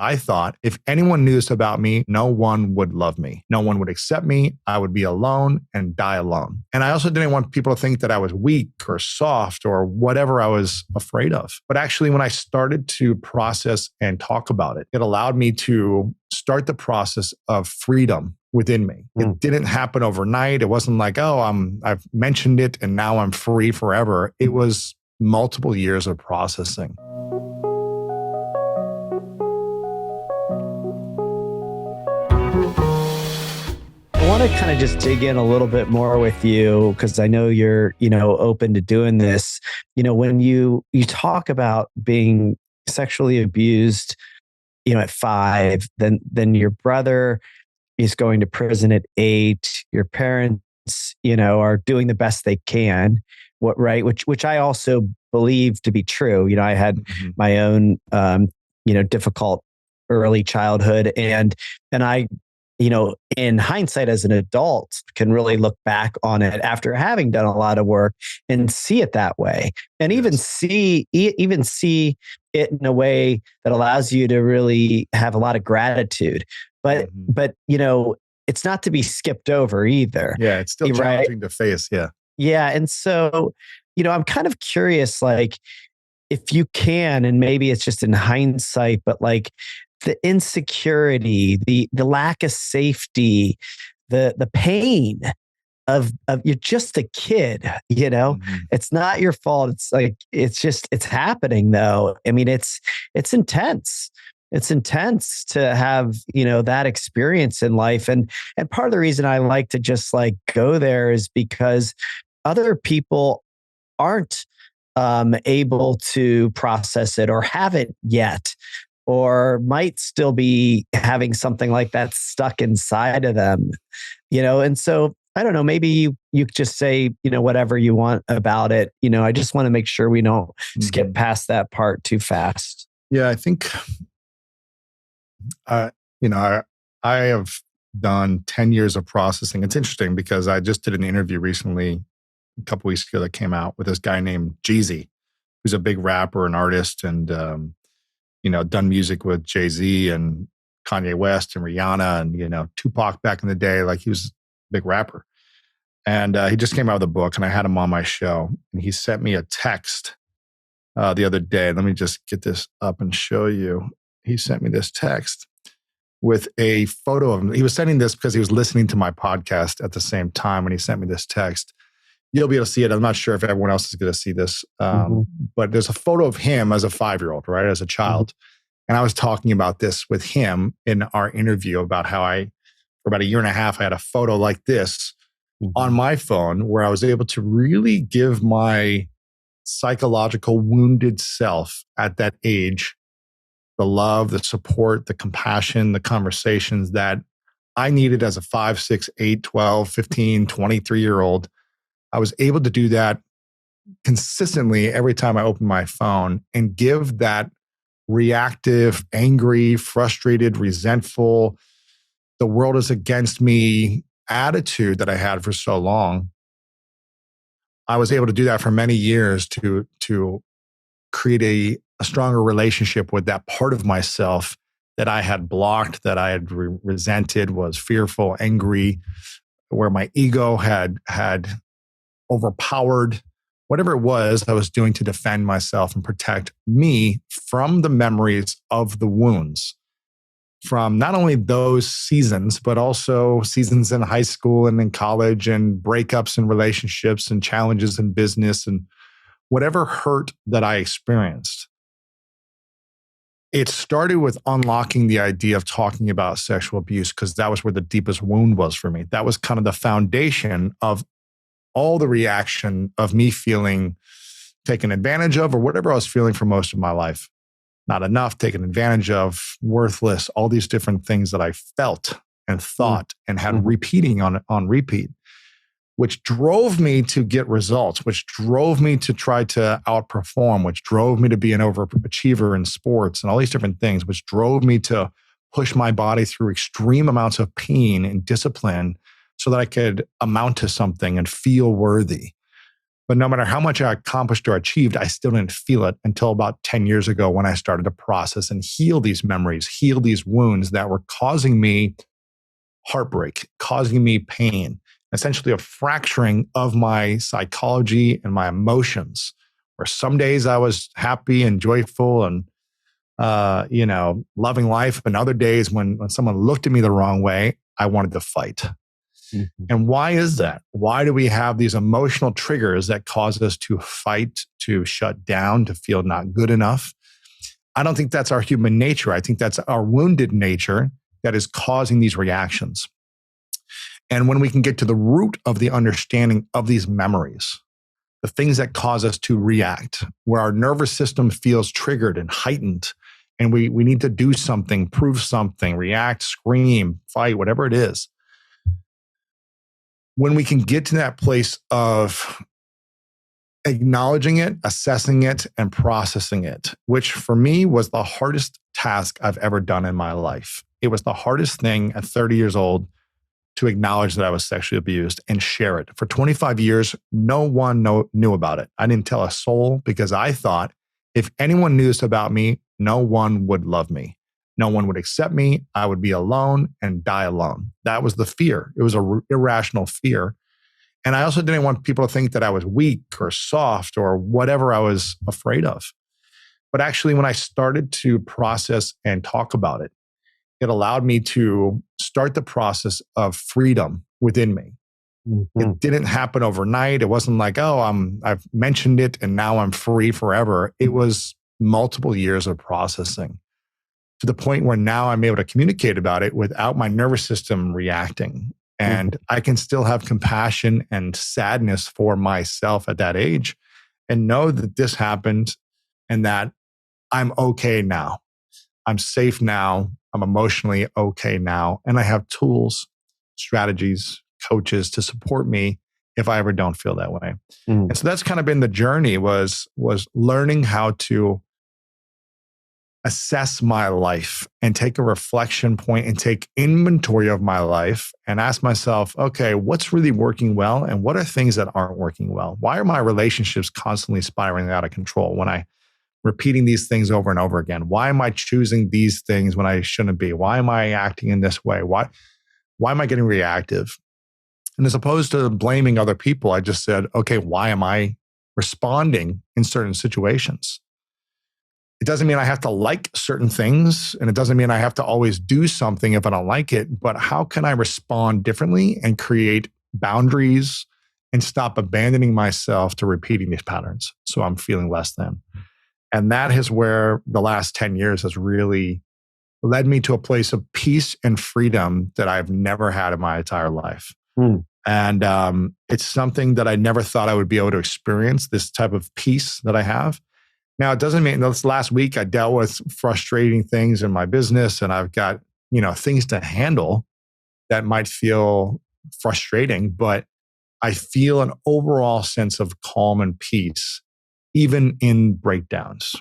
I thought if anyone knew this about me, no one would love me. No one would accept me. I would be alone and die alone. And I also didn't want people to think that I was weak or soft or whatever I was afraid of. But actually, when I started to process and talk about it, it allowed me to start the process of freedom within me. It didn't happen overnight. It wasn't like, oh, I've mentioned it and now I'm free forever. It was multiple years of processing. I want to kind of just dig in a little bit more with you because I know you're, open to doing this. When you talk about being sexually abused, at 5, then your brother is going to prison at 8. Your parents, are doing the best they can. Which I also believe to be true. I had my own, difficult early childhood, and I, in hindsight as an adult, can really look back on it after having done a lot of work and see it that way, and even see it in a way that allows you to really have a lot of gratitude. But it's not to be skipped over either. Yeah, it's still challenging to face. Yeah. Yeah. And so, I'm kind of curious, like, if you can, and maybe it's just in hindsight, but like the insecurity, the lack of safety, the pain of you're just a kid, it's not your fault. It's like, it's happening though. I mean, it's intense. It's intense to have, that experience in life. And part of the reason I like to just like go there is because other people aren't able to process it or haven't yet, or might still be having something like that stuck inside of them, and so I don't know, maybe you could just say, whatever you want about it. I just want to make sure we don't skip past that part too fast. Yeah, I think, I have done 10 years of processing. It's interesting because I just did an interview recently, a couple weeks ago, that came out with this guy named Jeezy, who's a big rapper and artist, and done music with Jay-Z and Kanye West and Rihanna and Tupac back in the day. Like, he was a big rapper, and he just came out with a book, and I had him on my show, and he sent me a text the other day. Let me just get this up and show you. He sent me this text with a photo of him. He was sending this because he was listening to my podcast at the same time, and he sent me this text. You'll be able to see it. I'm not sure if everyone else is going to see this, but there's a photo of him as a 5-year-old, right, as a child. And I was talking about this with him in our interview about how for about a year and a half, I had a photo like this on my phone where I was able to really give my psychological wounded self at that age the love, the support, the compassion, the conversations that I needed as a 5, 6, 8, 12, 15, 23-year-old. I was able to do that consistently every time I opened my phone and give that reactive, angry, frustrated, resentful, the world is against me attitude that I had for so long. I was able to do that for many years to create a stronger relationship with that part of myself that I had blocked, that I had resented, was fearful, angry, where my ego had overpowered whatever it was I was doing to defend myself and protect me from the memories of the wounds from not only those seasons, but also seasons in high school and in college, and breakups and relationships and challenges in business and whatever hurt that I experienced. It started with unlocking the idea of talking about sexual abuse, because that was where the deepest wound was for me. That was kind of the foundation of all the reaction of me feeling taken advantage of, or whatever I was feeling for most of my life. Not enough, taken advantage of, worthless, all these different things that I felt and thought and had repeating on repeat, which drove me to get results, which drove me to try to outperform, which drove me to be an overachiever in sports and all these different things, which drove me to push my body through extreme amounts of pain and discipline so that I could amount to something and feel worthy. But no matter how much I accomplished or achieved, I still didn't feel it until about 10 years ago when I started to process and heal these memories, heal these wounds that were causing me heartbreak, causing me pain, essentially a fracturing of my psychology and my emotions. Where some days I was happy and joyful and loving life, and other days when someone looked at me the wrong way, I wanted to fight. Mm-hmm. And why is that? Why do we have these emotional triggers that cause us to fight, to shut down, to feel not good enough? I don't think that's our human nature. I think that's our wounded nature that is causing these reactions. And when we can get to the root of the understanding of these memories, the things that cause us to react, where our nervous system feels triggered and heightened, and we need to do something, prove something, react, scream, fight, whatever it is. When we can get to that place of acknowledging it, assessing it, and processing it, which for me was the hardest task I've ever done in my life. It was the hardest thing at 30 years old to acknowledge that I was sexually abused and share it. For 25 years, no one knew about it. I didn't tell a soul because I thought if anyone knew this about me, no one would love me. No one would accept me. I would be alone and die alone. That was the fear. It was an irrational fear. And I also didn't want people to think that I was weak or soft or whatever I was afraid of. But actually, when I started to process and talk about it, it allowed me to start the process of freedom within me. Mm-hmm. It didn't happen overnight. It wasn't like, I've mentioned it and now I'm free forever. It was multiple years of processing to the point where now I'm able to communicate about it without my nervous system reacting. And I can still have compassion and sadness for myself at that age and know that this happened and that I'm okay now. I'm safe now. I'm emotionally okay now. And I have tools, strategies, coaches to support me if I ever don't feel that way. And so that's kind of been the journey was learning how to assess my life and take a reflection point and take inventory of my life and ask myself, okay, what's really working well? And what are things that aren't working well? Why are my relationships constantly spiraling out of control when I'm repeating these things over and over again? Why am I choosing these things when I shouldn't be? Why am I acting in this way? Why am I getting reactive? And as opposed to blaming other people, I just said, okay, why am I responding in certain situations? It doesn't mean I have to like certain things, and it doesn't mean I have to always do something if I don't like it, but how can I respond differently and create boundaries and stop abandoning myself to repeating these patterns so I'm feeling less than? And that is where the last 10 years has really led me to a place of peace and freedom that I've never had in my entire life. And it's something that I never thought I would be able to experience, this type of peace that I have. Now, it doesn't mean this last week I dealt with frustrating things in my business and I've got, things to handle that might feel frustrating, but I feel an overall sense of calm and peace, even in breakdowns.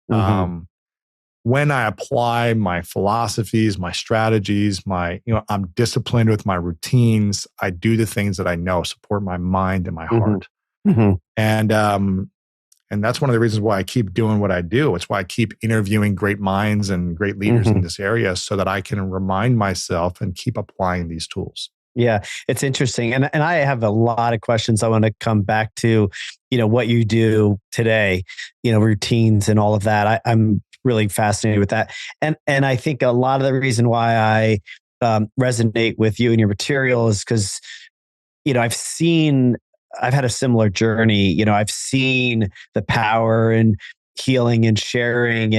When I apply my philosophies, my strategies, I'm disciplined with my routines. I do the things that I know support my mind and my heart. And that's one of the reasons why I keep doing what I do. It's why I keep interviewing great minds and great leaders in this area so that I can remind myself and keep applying these tools. Yeah, it's interesting. And I have a lot of questions I want to come back to, what you do today, routines and all of that. I'm really fascinated with that. And I think a lot of the reason why I resonate with you and your material is because, I've had a similar journey. I've seen the power in healing and sharing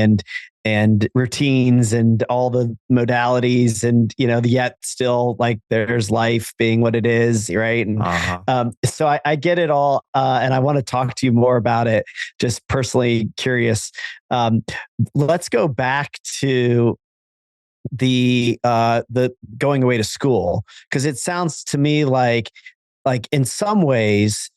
and routines and all the modalities and, yet still like there's life being what it is. Right. And so I get it all. And I want to talk to you more about it. Just personally curious. Let's go back to the going away to school. Cause it sounds to me like in some ways,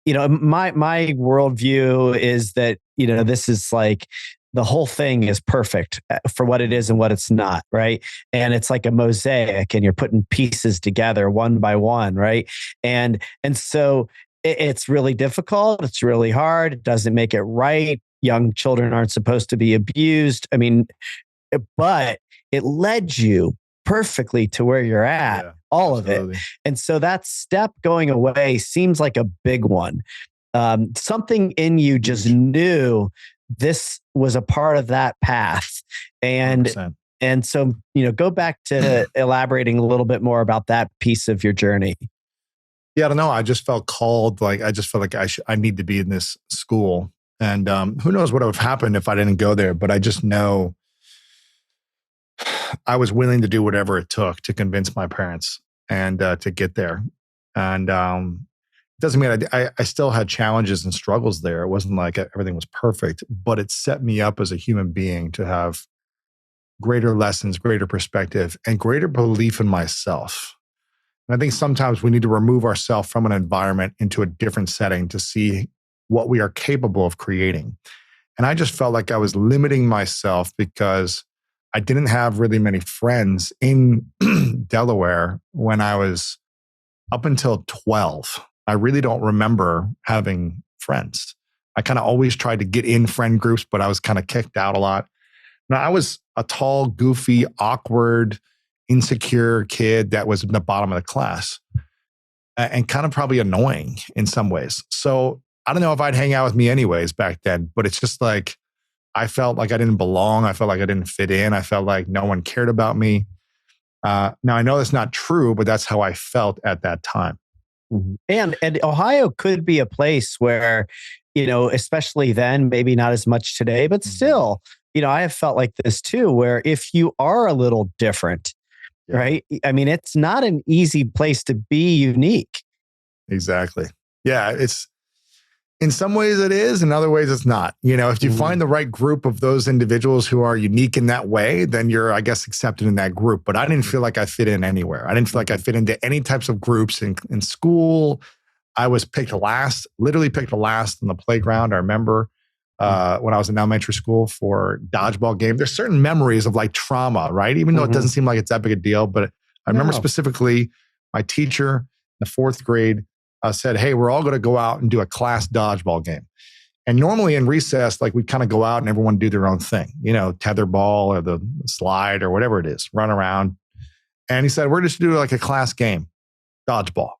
my worldview is that, this is like the whole thing is perfect for what it is and what it's not. Right. And it's like a mosaic and you're putting pieces together one by one. Right. And so it's really difficult. It's really hard. It doesn't make it right. Young children aren't supposed to be abused. I mean, but it led you perfectly to where you're at, Yeah, all of it. absolutely. And so that step going away seems like a big one. Something in you just Huge. knew this was a part of that path. And 100%. and so, go back to elaborating a little bit more about that piece of your journey. Yeah, I don't know. I just felt called. Like I just felt like I need to be in this school, and who knows what would have happened if I didn't go there. But I just know I was willing to do whatever it took to convince my parents and to get there. And it doesn't mean I still had challenges and struggles there. It wasn't like everything was perfect, but it set me up as a human being to have greater lessons, greater perspective, and greater belief in myself. And I think sometimes we need to remove ourselves from an environment into a different setting to see what we are capable of creating. And I just felt like I was limiting myself because I didn't have really many friends in Delaware when I was up until 12. I really don't remember having friends. I kind of always tried to get in friend groups, but I was kind of kicked out a lot. Now, I was a tall, goofy, awkward, insecure kid that was in the bottom of the class and kind of probably annoying in some ways. So I don't know if I'd hang out with me anyways back then, but it's just like I felt like I didn't belong. I felt like I didn't fit in. I felt like no one cared about me. Now, I know that's not true, but that's how I felt at that time. Mhm. And Ohio could be a place where, especially then, maybe not as much today, but Mhm. still, I have felt like this too, where if you are a little different, Yeah, right? I mean, it's not an easy place to be unique. exactly. Yeah, it's in some ways it is, in other ways it's not. If you Mhm. find the right group of those individuals who are unique in that way, then you're, I guess, accepted in that group. But I didn't feel like I fit in anywhere. I didn't feel like I fit into any types of groups in school. I was picked last, literally picked last on the playground. I remember when I was in elementary school for dodgeball game. There's certain memories of like trauma, right? Even though it doesn't Mhm. seem like it's that big a deal, but I remember No. specifically my teacher in the fourth grade said, "Hey, we're all going to go out and do a class dodgeball game." And normally in recess, like we kind of go out and everyone do their own thing, tetherball or the slide or whatever it is, run around. And he said, "We're just do like a class game, dodgeball."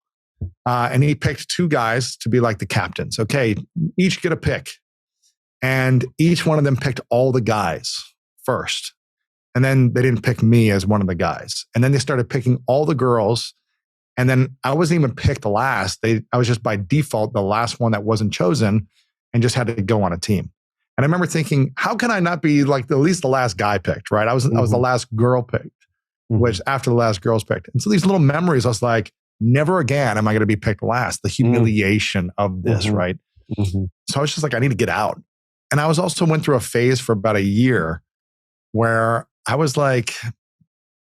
And he picked two guys to be like the captains. Okay, each get a pick. And each one of them picked all the guys first. And then they didn't pick me as one of the guys. And then they started picking all the girls. And then I wasn't even picked last. I was just by default the last one that wasn't chosen and just had to go on a team. And I remember thinking, how can I not be like at least the last guy picked, right? I was the Mhm. last girl picked, which Mhm. after the last girl's picked. And so these little memories, I was like, never again am I going to be picked last. The Mhm. humiliation of this, Mhm. right? Mhm. So I was just like, I need to get out. And I was also went through a phase for about a year where I was like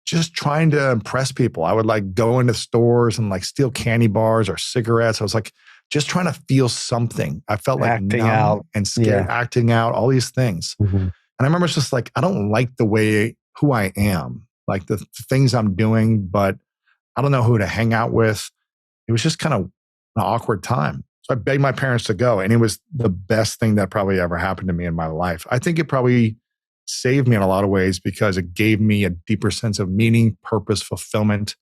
just trying to impress people. I would like go into stores and like steal candy bars or cigarettes. I was like just trying to feel something. I felt like Acting numb out. and scared, Yeah. acting out, all these things. Mhm. And I remember it's just like, I don't like the way who I am, like the things I'm doing, but I don't know who to hang out with. It was just kind of an awkward time. So I begged my parents to go, and it was the best thing that probably ever happened to me in my life. I think it probably saved me in a lot of ways because it gave me a deeper sense of meaning, purpose, fulfillment.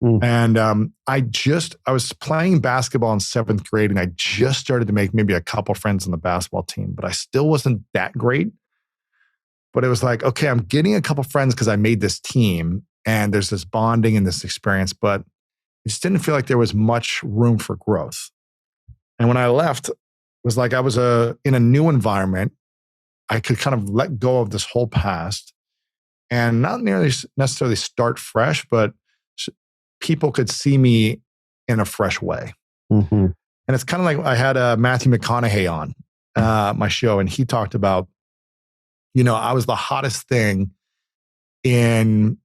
Mm. And I was playing basketball in seventh grade, and I just started to make maybe a couple friends on the basketball team, but I still wasn't that great. But it was like, okay, I'm getting a couple friends because I made this team, and there's this bonding and this experience, but it just didn't feel like there was much room for growth. And when I left, it was like I was in a new environment. I could kind of let go of this whole past and not nearly necessarily start fresh, but people could see me in a fresh way. Mhm. And it's kind of like I had Matthew McConaughey on my show, and he talked about, I was the hottest thing in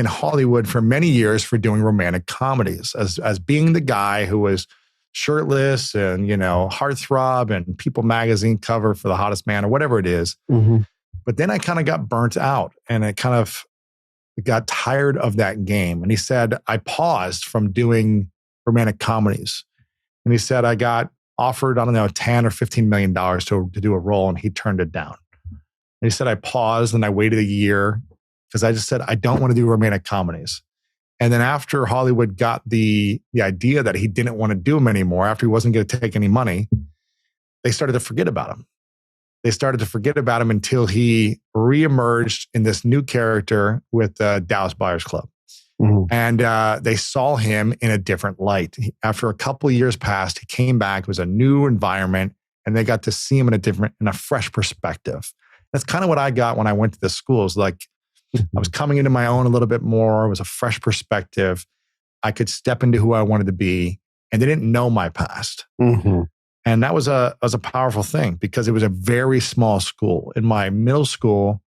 Hollywood for many years for doing romantic comedies as being the guy who was shirtless and, heartthrob and People magazine cover for the hottest man or whatever it is. Mhm. But then I kind of got burnt out and I kind of got tired of that game. And he said, I paused from doing romantic comedies. And he said, I got offered, I don't know, 10 or $15 million to do a role, and he turned it down. And he said, I paused and I waited a year because I just said, I don't want to do romantic comedies. And then after Hollywood got the idea that he didn't want to do them anymore, after he wasn't going to take any money, they started to forget about him. They started to forget about him until he reemerged in this new character with Dallas Buyers Club. Mm-hmm. And they saw him in a different light. After a couple of years passed, he came back. It was a new environment, and they got to see him in a fresh perspective. That's kind of what I got when I went to this school. It was like I was coming into my own a little bit more. It was a fresh perspective. I could step into who I wanted to be, and they didn't know my past. Mm-hmm. And that was a powerful thing because it was a very small school. In my middle school,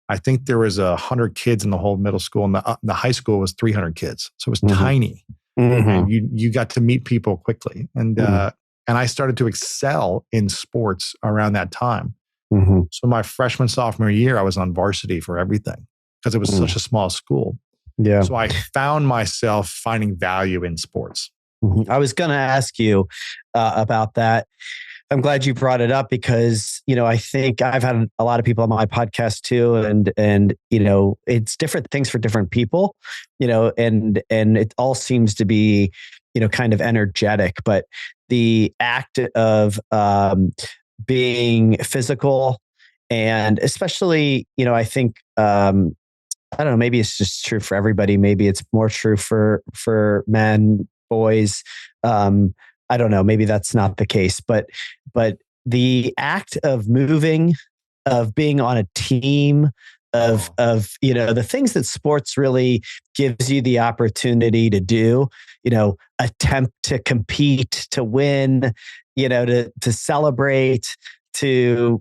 I think there was 100 kids in the whole middle school, and the high school was 300 kids. So it was tiny. Mm-hmm. And you got to meet people quickly. And I started to excel in sports around that time. Mm-hmm. So my freshman, sophomore year, I was on varsity for everything because it was such a small school. Yeah. So I found myself finding value in sports. Mm-hmm. I was going to ask you about that. I'm glad you brought it up because, I think I've had a lot of people on my podcast too. And, it's different things for different people, and it all seems to be, kind of energetic, but the act of, being physical and especially, I think, I don't know, maybe it's just true for everybody. Maybe it's more true for men, boys. I don't know. Maybe that's not the case, but the act of moving, of being on a team, of the things that sports really gives you the opportunity to do, attempt to compete, to win, to celebrate, to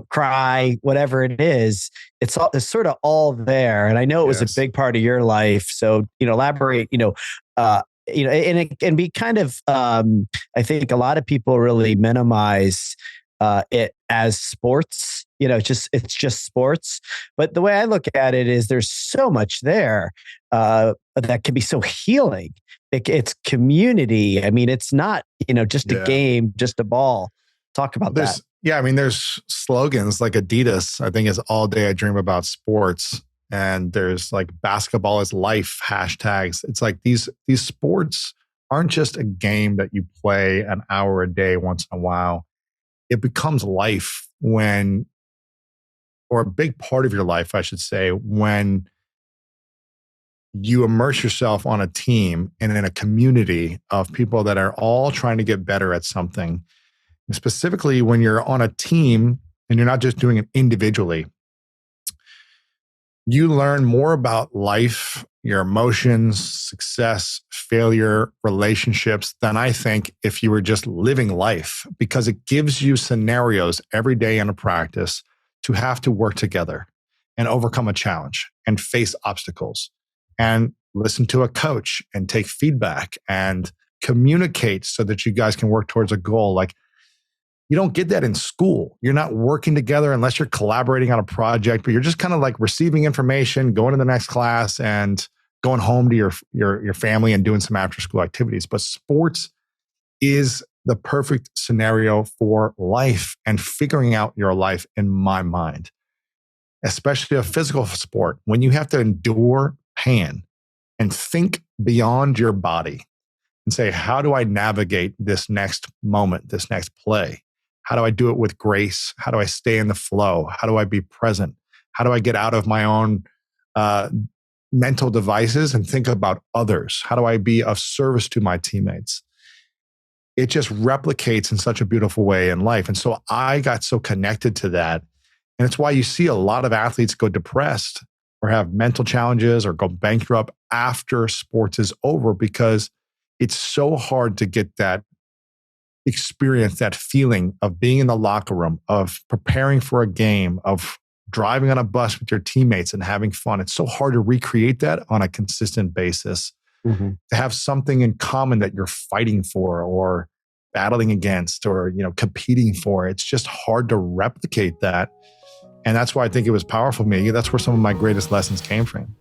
cry, whatever it is. It's sort of all there. And I know it was a big part of your life. So elaborate. And it can be kind of, I think a lot of people really minimize it as sports. It's just sports. But the way I look at it is there's so much there that can be so healing. It's community. I mean, it's not, just a game, just a ball. Talk about that. Yeah, I mean, there's slogans like Adidas, I think, is all day I dream about sports. And there's like basketball is life hashtags. It's like these sports aren't just a game that you play an hour a day once in a while. It becomes life or a big part of your life, I should say, when you immerse yourself on a team and in a community of people that are all trying to get better at something. And specifically, when you're on a team and you're not just doing it individually, you learn more about life, your emotions, success, failure, relationships than I think if you were just living life, because it gives you scenarios every day in a practice to have to work together and overcome a challenge and face obstacles and listen to a coach and take feedback and communicate so that you guys can work towards a goal. Like, you don't get that in school. You're not working together unless you're collaborating on a project, but you're just kind of like receiving information, going to the next class and going home to your family and doing some after school activities. But sports is the perfect scenario for life and figuring out your life, in my mind, especially a physical sport when you have to endure pain and think beyond your body and say, how do I navigate this next moment, this next play? How do I do it with grace? How do I stay in the flow? How do I be present? How do I get out of my own mental devices and think about others? How do I be of service to my teammates? It just replicates in such a beautiful way in life. And so I got so connected to that. And it's why you see a lot of athletes go depressed or have mental challenges or go bankrupt after sports is over, because it's so hard to get that experience, that feeling of being in the locker room, of preparing for a game, of driving on a bus with your teammates and having fun. It's so hard to recreate that on a consistent basis, to have something in common that you're fighting for or battling against or, competing for. It's just hard to replicate that. And that's why I think it was powerful for me. That's where some of my greatest lessons came from.